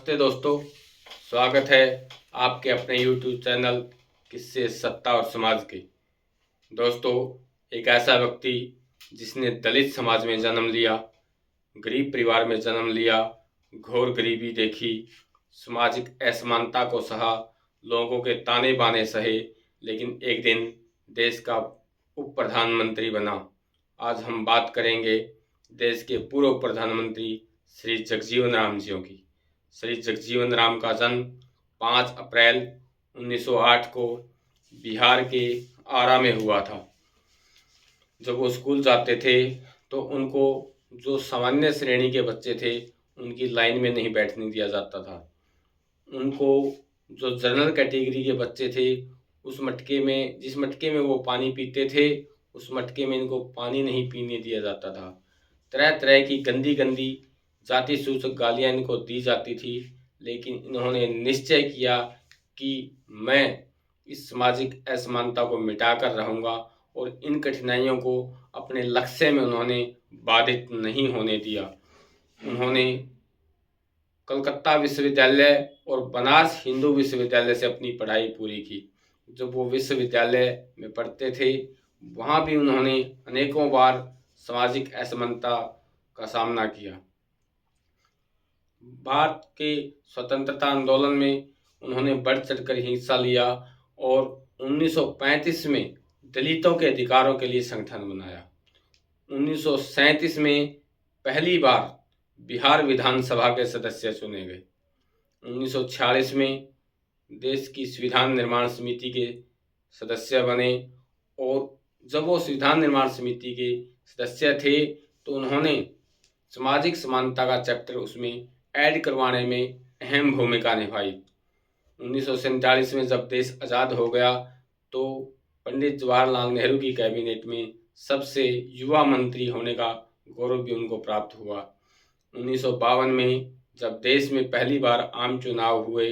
नमस्ते दोस्तों, स्वागत है आपके अपने YouTube चैनल किस्से सत्ता और समाज के। दोस्तों, एक ऐसा व्यक्ति जिसने दलित समाज में जन्म लिया, गरीब परिवार में जन्म लिया, घोर गरीबी देखी, सामाजिक असमानता को सहा, लोगों के ताने बाने सहे, लेकिन एक दिन देश का उप प्रधानमंत्री बना। आज हम बात करेंगे देश के पूर्व प्रधानमंत्री श्री जगजीवन राम जी की। श्री जगजीवन राम का जन्म 5 अप्रैल 1908 को बिहार के आरा में हुआ था। जब वो स्कूल जाते थे तो उनको जो सामान्य श्रेणी के बच्चे थे उनकी लाइन में नहीं बैठने दिया जाता था। उनको जो जनरल कैटेगरी के बच्चे थे उस मटके में, जिस मटके में वो पानी पीते थे, उस मटके में इनको पानी नहीं पीने दिया जाता था। तरह तरह की गंदी गंदी जाति सूचक गालियाँ इनको दी जाती थी, लेकिन इन्होंने निश्चय किया कि मैं इस सामाजिक असमानता को मिटाकर रहूँगा और इन कठिनाइयों को अपने लक्ष्य में उन्होंने बाधित नहीं होने दिया। उन्होंने कलकत्ता विश्वविद्यालय और बनारस हिंदू विश्वविद्यालय से अपनी पढ़ाई पूरी की। जब वो विश्वविद्यालय में पढ़ते थे वहाँ भी उन्होंने अनेकों बार सामाजिक असमानता का सामना किया। भारत के स्वतंत्रता आंदोलन में उन्होंने बढ़ चढ़कर हिस्सा लिया और 1935 में दलितों के अधिकारों के लिए संगठन बनाया। 1937 में पहली बार बिहार विधानसभा के सदस्य चुने गए। 1946 में देश की संविधान निर्माण समिति के सदस्य बने और जब वो संविधान निर्माण समिति के सदस्य थे तो उन्होंने सामाजिक समानता का चैप्टर उसमें ऐड करवाने में अहम भूमिका निभाई। 1947 में जब देश आज़ाद हो गया तो पंडित जवाहरलाल नेहरू की कैबिनेट में सबसे युवा मंत्री होने का गौरव भी उनको प्राप्त हुआ। 1952 में जब देश में पहली बार आम चुनाव हुए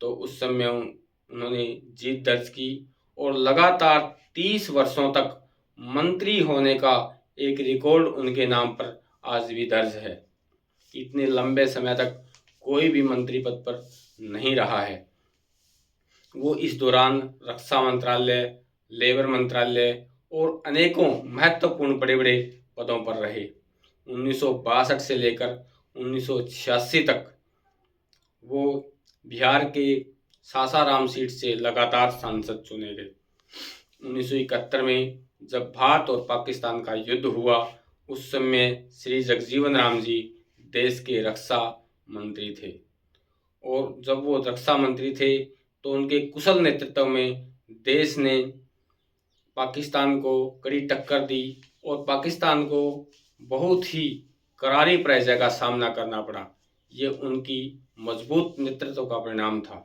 तो उस समय उन्होंने जीत दर्ज की और लगातार 30 वर्षों तक मंत्री होने का एक रिकॉर्ड उनके नाम पर आज भी दर्ज है। इतने लंबे समय तक कोई भी मंत्री पद पर नहीं रहा है। वो इस दौरान रक्षा मंत्रालय, लेबर मंत्रालय और अनेकों महत्वपूर्ण बड़े बड़े पदों पर रहे। 1962 से लेकर 1986 तक वो बिहार के सासाराम सीट से लगातार सांसद चुने गए। 1971 में जब भारत और पाकिस्तान का युद्ध हुआ उस समय श्री जगजीवन राम जी देश के रक्षा मंत्री थे और जब वो रक्षा मंत्री थे तो उनके कुशल नेतृत्व में देश ने पाकिस्तान को कड़ी टक्कर दी और पाकिस्तान को बहुत ही करारी पराजय का सामना करना पड़ा। ये उनकी मजबूत नेतृत्व का परिणाम था।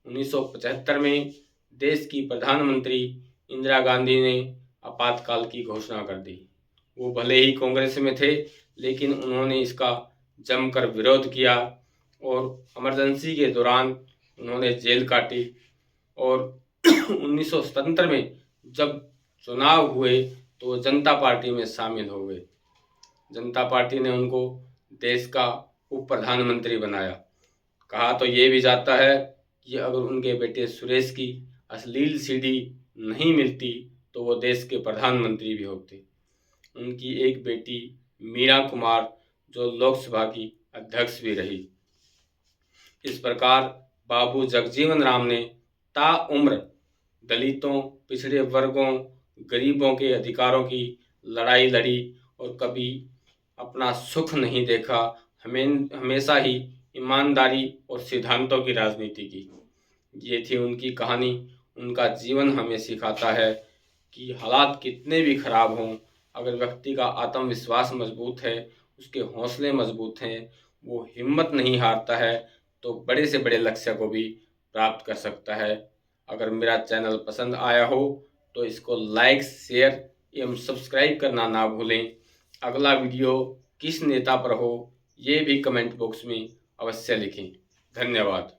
1975 में देश की प्रधानमंत्री इंदिरा गांधी ने आपातकाल की घोषणा कर दी। वो भले ही कांग्रेस में थे लेकिन उन्होंने इसका जमकर विरोध किया और इमरजेंसी के दौरान उन्होंने जेल काटी और 1977 में जब चुनाव हुए तो जनता पार्टी में शामिल हो गए। जनता पार्टी ने उनको देश का उप प्रधानमंत्री बनाया। कहा तो ये भी जाता है कि अगर उनके बेटे सुरेश की अश्लील सीडी नहीं मिलती तो वो देश के प्रधानमंत्री भी होते। उनकी एक बेटी मीरा कुमार जो लोकसभा की अध्यक्ष भी रही। इस प्रकार बाबू जगजीवन राम ने ताउम्र दलितों, पिछड़े वर्गों, गरीबों के अधिकारों की लड़ाई लड़ी और कभी अपना सुख नहीं देखा। हमेशा ही ईमानदारी और सिद्धांतों की राजनीति की। ये थी उनकी कहानी। उनका जीवन हमें सिखाता है कि हालात कितने भी खराब हों, अगर व्यक्ति का आत्मविश्वास मजबूत है, उसके हौसले मजबूत हैं, वो हिम्मत नहीं हारता है तो बड़े से बड़े लक्ष्य को भी प्राप्त कर सकता है। अगर मेरा चैनल पसंद आया हो तो इसको लाइक, शेयर एवं सब्सक्राइब करना ना भूलें। अगला वीडियो किस नेता पर हो ये भी कमेंट बॉक्स में अवश्य लिखें। धन्यवाद।